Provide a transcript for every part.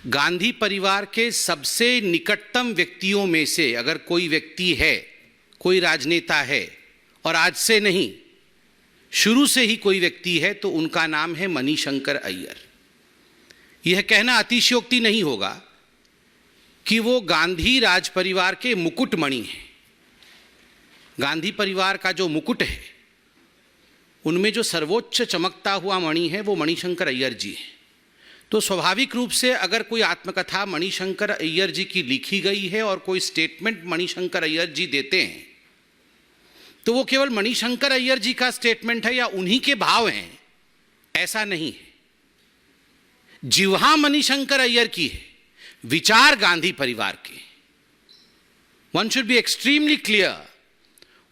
गांधी परिवार के सबसे निकटतम व्यक्तियों में से अगर कोई व्यक्ति है, कोई राजनेता है, और आज से नहीं, शुरू से ही कोई व्यक्ति है, तो उनका नाम है मणिशंकर अय्यर। यह कहना अतिशयोक्ति नहीं होगा कि वो गांधी राज परिवार के मुकुटमणि हैं। गांधी परिवार का जो मुकुट है, उनमें जो सर्वोच्च चमकता हुआ मणि है, वो मणिशंकर अय्यर जी हैं। तो स्वाभाविक रूप से अगर कोई आत्मकथा मणिशंकर अय्यर जी की लिखी गई है और कोई स्टेटमेंट मणिशंकर अय्यर जी देते हैं, तो वो केवल मणिशंकर अय्यर जी का स्टेटमेंट है या उन्हीं के भाव हैं, ऐसा नहीं है। जिह्वा मणिशंकर अय्यर की है, विचार गांधी परिवार के। One should be extremely clear,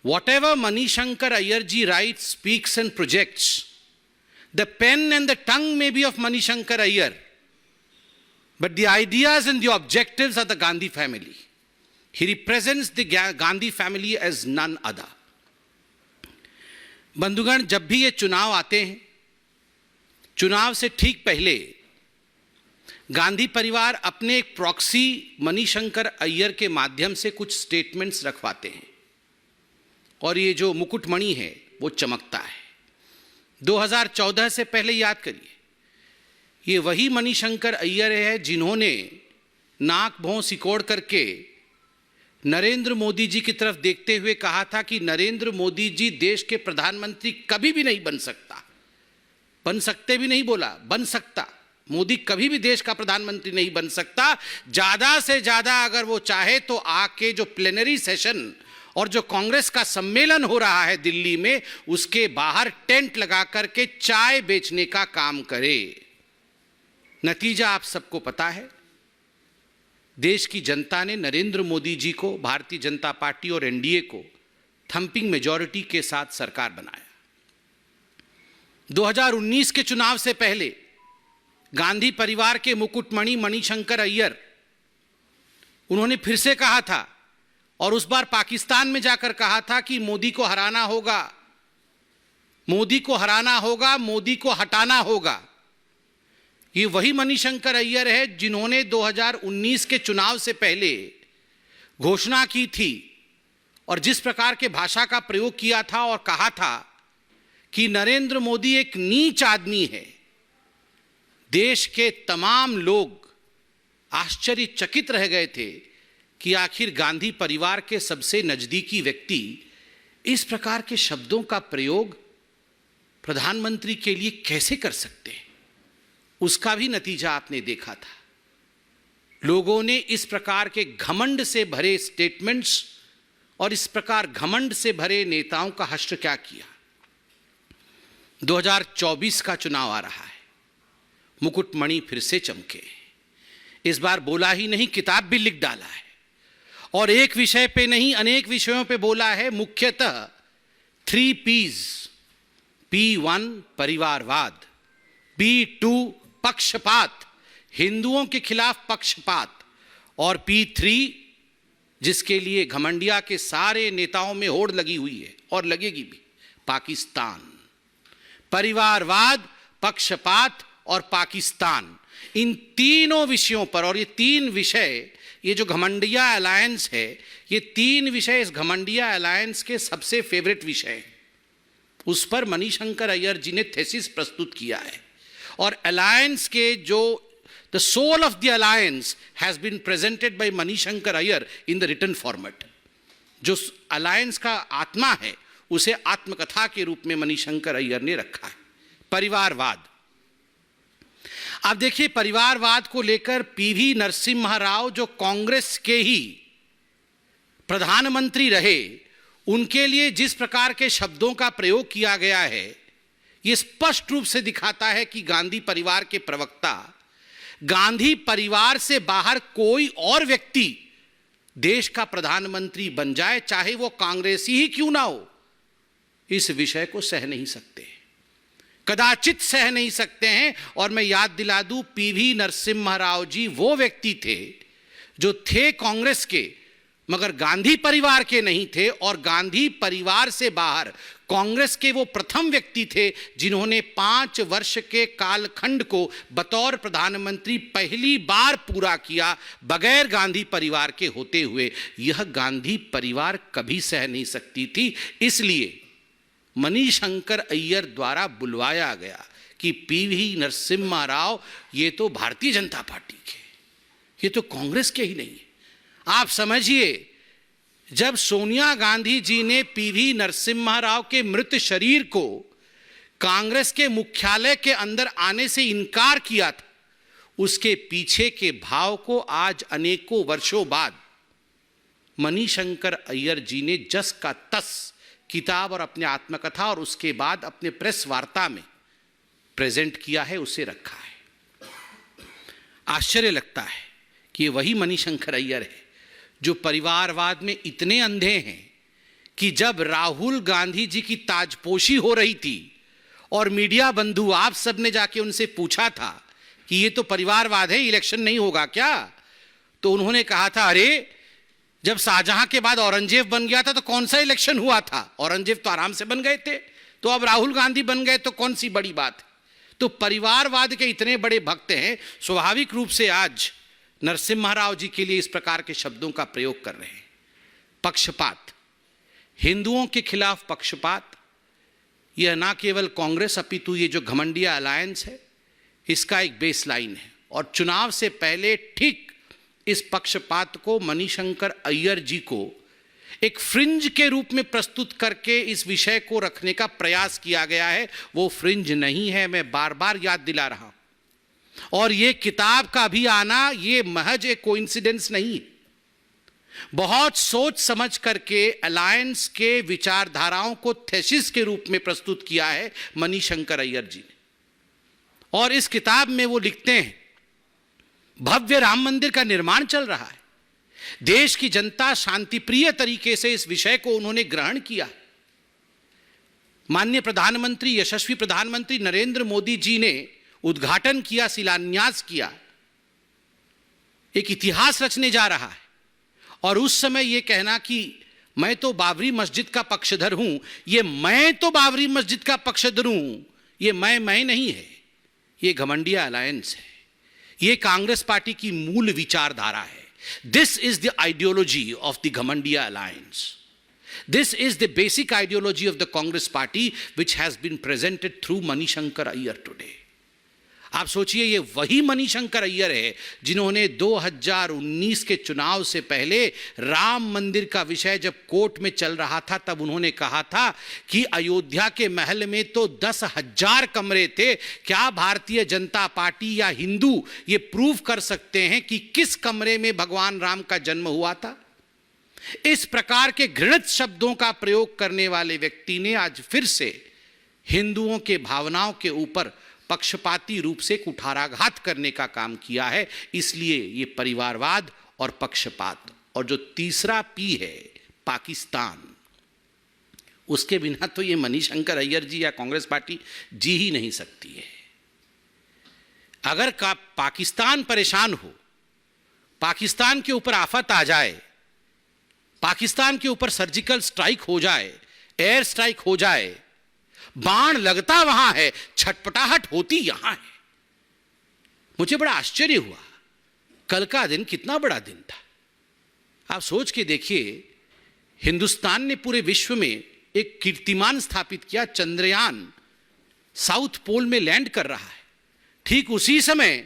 whatever Manishankar Aiyar ji writes, speaks and projects, the pen and the tongue may be of Manishankar Aiyar, but the ideas and the objectives are the Gandhi family. He represents the Gandhi family as none other. बंधुगण, जब भी ये चुनाव आते हैं, चुनाव से ठीक पहले गांधी परिवार अपने एक प्रॉक्सी मणिशंकर अय्यर के माध्यम से कुछ स्टेटमेंट्स रखवाते हैं, और ये जो मुकुटमणि है वो चमकता है। 2014 से पहले याद करिए, ये वही मणिशंकर अय्यर है जिन्होंने नाक भौं सिकोड़ करके नरेंद्र मोदी जी की तरफ देखते हुए कहा था कि नरेंद्र मोदी जी देश के प्रधानमंत्री कभी भी नहीं बन सकता। बन सकते भी नहीं बोला, बन सकता। मोदी कभी भी देश का प्रधानमंत्री नहीं बन सकता। ज़्यादा से ज़्यादा अगर वो चाहे तो आके जो प्लेनरी सेशन और जो कांग्रेस का सम्मेलन हो रहा है दिल्ली में, उसके बाहर टेंट लगा करके चाय बेचने का काम करे। नतीजा आप सबको पता है। देश की जनता ने नरेंद्र मोदी जी को, भारतीय जनता पार्टी और एनडीए को थंपिंग मेजॉरिटी के साथ सरकार बनाया। 2019 के चुनाव से पहले गांधी परिवार के मुकुटमणि मणिशंकर अय्यर, उन्होंने फिर से कहा था, और उस बार पाकिस्तान में जाकर कहा था कि मोदी को हराना होगा, मोदी को हराना होगा, मोदी को हटाना होगा। ये वही मणिशंकर अय्यर है जिन्होंने 2019 के चुनाव से पहले घोषणा की थी और जिस प्रकार के भाषा का प्रयोग किया था और कहा था कि नरेंद्र मोदी एक नीच आदमी है। देश के तमाम लोग आश्चर्यचकित रह गए थे कि आखिर गांधी परिवार के सबसे नजदीकी व्यक्ति इस प्रकार के शब्दों का प्रयोग प्रधानमंत्री के लिए कैसे कर सकते हैं। उसका भी नतीजा आपने देखा था। लोगों ने इस प्रकार के घमंड से भरे स्टेटमेंट्स और इस प्रकार घमंड से भरे नेताओं का हश्र क्या किया। 2024 का चुनाव आ रहा है, मुकुटमणि फिर से चमके। इस बार बोला ही नहीं, किताब भी लिख डाला है, और एक विषय पे नहीं, अनेक विषयों पे बोला है। मुख्यतः 3 P's, P1 परिवारवाद, P2 पक्षपात, हिंदुओं के खिलाफ पक्षपात, और P3 जिसके लिए घमंडिया के सारे नेताओं में होड़ लगी हुई है और लगेगी भी, पाकिस्तान। परिवारवाद, पक्षपात और पाकिस्तान, इन तीनों विषयों पर, और ये 3 विषय, ये जो घमंडिया अलायंस है, ये 3 विषय इस घमंडिया अलायंस के सबसे फेवरेट विषय हैं। उस पर मणिशंकर अय्यर जी ने थेसिस प्रस्तुत किया है, और अलायंस के जो the soul of the alliance has been presented by Manishankar Aiyar in the written format. जो अलायंस का आत्मा है उसे आत्मकथा के रूप में मणिशंकर अय्यर ने रखा है। परिवारवाद, आप देखिए, परिवारवाद को लेकर पीवी नरसिम्हा राव, जो कांग्रेस के ही प्रधानमंत्री रहे, उनके लिए जिस प्रकार के शब्दों का प्रयोग किया गया है, यह स्पष्ट रूप से दिखाता है कि गांधी परिवार के प्रवक्ता, गांधी परिवार से बाहर कोई और व्यक्ति देश का प्रधानमंत्री बन जाए, चाहे वो कांग्रेसी ही क्यों ना हो, इस विषय को सह नहीं सकते, कदाचित सह नहीं सकते हैं। और मैं याद दिला दूं, पीवी नरसिम्हा राव जी वो व्यक्ति थे जो थे कांग्रेस के, मगर गांधी परिवार के नहीं थे, और गांधी परिवार से बाहर कांग्रेस के वो प्रथम व्यक्ति थे जिन्होंने 5 वर्ष के कालखंड को बतौर प्रधानमंत्री पहली बार पूरा किया बगैर गांधी परिवार के होते हुए। यह गांधी परिवार कभी सह नहीं सकती थी, इसलिए मणिशंकर अय्यर द्वारा बुलवाया गया कि पीवी नरसिम्हा राव ये तो भारतीय जनता पार्टी के, ये तो कांग्रेस के ही नहीं है। आप समझिए, जब सोनिया गांधी जी ने पीवी नरसिम्हा राव के मृत शरीर को कांग्रेस के मुख्यालय के अंदर आने से इनकार किया था, उसके पीछे के भाव को आज अनेकों वर्षों बाद मणिशंकर अय्यर जी ने जस का तस किताब और अपने आत्मकथा और उसके बाद अपने प्रेस वार्ता में प्रेजेंट किया है, उसे रखा है। आश्चर्य लगता है कि वही मणिशंकर अय्यर है जो परिवारवाद में इतने अंधे हैं कि जब राहुल गांधी जी की ताजपोशी हो रही थी और मीडिया बंधु आप सब ने जाके उनसे पूछा था कि ये तो परिवारवाद है, इलेक्शन नहीं होगा क्या, तो उन्होंने कहा था, अरे जब शाहजहां के बाद औरंगजेब बन गया था तो कौन सा इलेक्शन हुआ था, औरंगजेब तो आराम से बन गए थे, तो अब राहुल गांधी बन गए तो कौन सी बड़ी बात है। तो परिवारवाद के इतने बड़े भक्त हैं, स्वाभाविक रूप से आज नरसिम्हा राव जी के लिए इस प्रकार के शब्दों का प्रयोग कर रहे हैं। पक्षपात, हिंदुओं के खिलाफ पक्षपात, यह ना केवल कांग्रेस अपितु ये जो घमंडिया अलायंस है इसका एक बेसलाइन है। और चुनाव से पहले ठीक इस पक्षपात को मणिशंकर अय्यर जी को एक फ्रिंज के रूप में प्रस्तुत करके इस विषय को रखने का प्रयास किया गया है। वो फ्रिंज नहीं है, मैं बार बार याद दिला रहा हूं। और ये किताब का भी आना ये महज एक कोइंसिडेंस नहीं है, बहुत सोच समझ करके अलायंस के विचारधाराओं को थेसिस के रूप में प्रस्तुत किया है मणिशंकर अय्यर जी ने। और इस किताब में वो लिखते हैं, भव्य राम मंदिर का निर्माण चल रहा है, देश की जनता शांतिप्रिय तरीके से इस विषय को उन्होंने ग्रहण किया। माननीय प्रधानमंत्री, यशस्वी प्रधानमंत्री नरेंद्र मोदी जी ने उद्घाटन किया, शिलान्यास किया, एक इतिहास रचने जा रहा है। और उस समय यह कहना कि मैं तो बाबरी मस्जिद का पक्षधर हूं, ये मैं तो बाबरी मस्जिद का पक्षधर हूं, ये मैं नहीं है, ये घमंडिया अलायंस है, ये कांग्रेस पार्टी की मूल विचारधारा है। This is the ideology of the Ghamandiya alliance, this is the basic ideology of the Congress party which has been presented through Mani Shankar Aiyar today. आप सोचिए, ये वही मणिशंकर अय्यर है जिन्होंने 2019 के चुनाव से पहले राम मंदिर का विषय जब कोर्ट में चल रहा था तब उन्होंने कहा था कि अयोध्या के महल में तो 10,000 कमरे थे, क्या भारतीय जनता पार्टी या हिंदू ये प्रूव कर सकते हैं कि किस कमरे में भगवान राम का जन्म हुआ था। इस प्रकार के घृणित शब्दों का प्रयोग करने वाले व्यक्ति ने आज फिर से हिंदुओं के भावनाओं के ऊपर पक्षपाती रूप से कुठाराघात करने का काम किया है। इसलिए ये परिवारवाद और पक्षपात, और जो तीसरा पी है पाकिस्तान, उसके बिना तो ये मणिशंकर अय्यर जी या कांग्रेस पार्टी जी ही नहीं सकती है। अगर पाकिस्तान परेशान हो, पाकिस्तान के ऊपर आफत आ जाए, पाकिस्तान के ऊपर सर्जिकल स्ट्राइक हो जाए, एयर स्ट्राइक हो जाए, बाण लगता वहां है, छटपटाहट होती यहां है। मुझे बड़ा आश्चर्य हुआ, कल का दिन कितना बड़ा दिन था। आप सोच के देखिए, हिंदुस्तान ने पूरे विश्व में एक कीर्तिमान स्थापित किया, चंद्रयान साउथ पोल में लैंड कर रहा है। ठीक उसी समय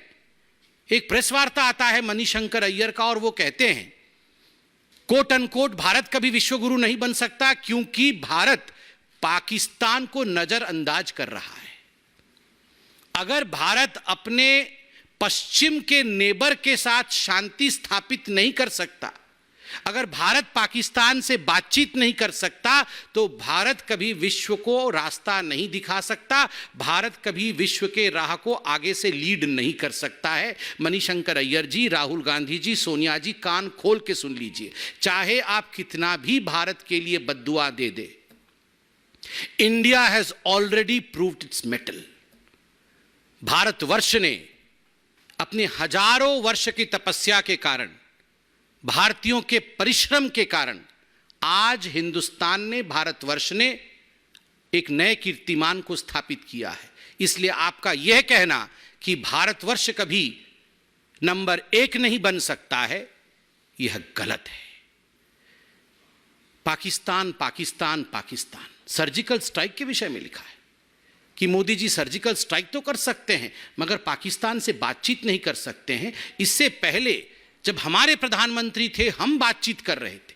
एक प्रेस वार्ता आता है मणिशंकर अय्यर का, और वो कहते हैं कोट अनकोट, भारत कभी विश्वगुरु नहीं बन सकता क्योंकि भारत पाकिस्तान को नजरअंदाज कर रहा है। अगर भारत अपने पश्चिम के नेबर के साथ शांति स्थापित नहीं कर सकता, अगर भारत पाकिस्तान से बातचीत नहीं कर सकता, तो भारत कभी विश्व को रास्ता नहीं दिखा सकता, भारत कभी विश्व के राह को आगे से लीड नहीं कर सकता है। मणिशंकर अय्यर जी, राहुल गांधी जी, सोनिया जी, कान खोल के सुन लीजिए, चाहे आप कितना भी भारत के लिए बद्दुआ दे दे, India has already proved its mettle. Bharatvarsh ने अपने हजारों वर्ष की तपस्या के कारण, भारतीयों के परिश्रम के कारण, आज हिंदुस्तान ने, भारतवर्ष ने एक नए कीर्तिमान को स्थापित किया है। इसलिए आपका यह कहना कि भारतवर्ष कभी नंबर 1 नहीं बन सकता है, यह गलत है। पाकिस्तान पाकिस्तान पाकिस्तान सर्जिकल स्ट्राइक के विषय में लिखा है कि मोदी जी सर्जिकल स्ट्राइक तो कर सकते हैं मगर पाकिस्तान से बातचीत नहीं कर सकते हैं। इससे पहले जब हमारे प्रधानमंत्री थे, हम बातचीत कर रहे थे।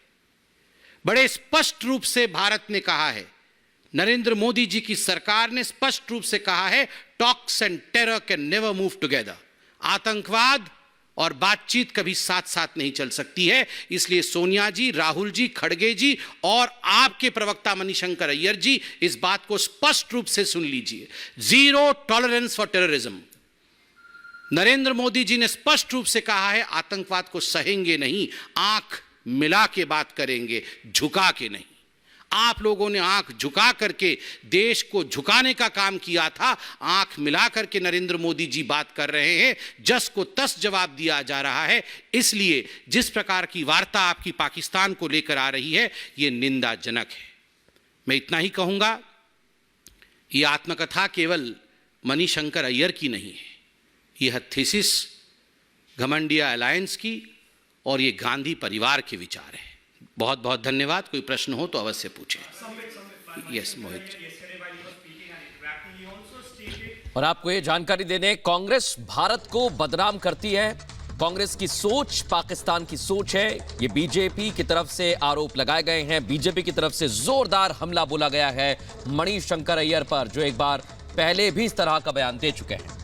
बड़े स्पष्ट रूप से भारत ने कहा है, नरेंद्र मोदी जी की सरकार ने स्पष्ट रूप से कहा है, talks and terror can never move together. आतंकवाद और बातचीत कभी साथ साथ नहीं चल सकती है। इसलिए सोनिया जी, राहुल जी, खड़गे जी और आपके प्रवक्ता मणिशंकर अय्यर जी इस बात को स्पष्ट रूप से सुन लीजिए। Zero tolerance for terrorism. Narendra Modi ji ने स्पष्ट रूप से कहा है, आतंकवाद को सहेंगे नहीं, आंख मिला के बात करेंगे, झुका के नहीं। आप लोगों ने आंख झुका करके देश को झुकाने का काम किया था। आंख मिला करके नरेंद्र मोदी जी बात कर रहे हैं, जस को तस जवाब दिया जा रहा है। इसलिए जिस प्रकार की वार्ता आपकी पाकिस्तान को लेकर आ रही है, यह निंदाजनक है। मैं इतना ही कहूंगा, यह आत्मकथा केवल मणिशंकर अय्यर की नहीं है, यह थीसिस घमंडिया अलायंस की और ये गांधी परिवार के विचार है। बहुत बहुत धन्यवाद। कोई प्रश्न हो तो अवश्य पूछें। यस मोहित। और आपको ये जानकारी देने, कांग्रेस भारत को बदनाम करती है। कांग्रेस की सोच पाकिस्तान की सोच है, ये बीजेपी की तरफ से आरोप लगाए गए हैं। बीजेपी की तरफ से जोरदार हमला बोला गया है मणिशंकर अय्यर पर, जो एक बार पहले भी इस तरह का बयान दे चुके हैं।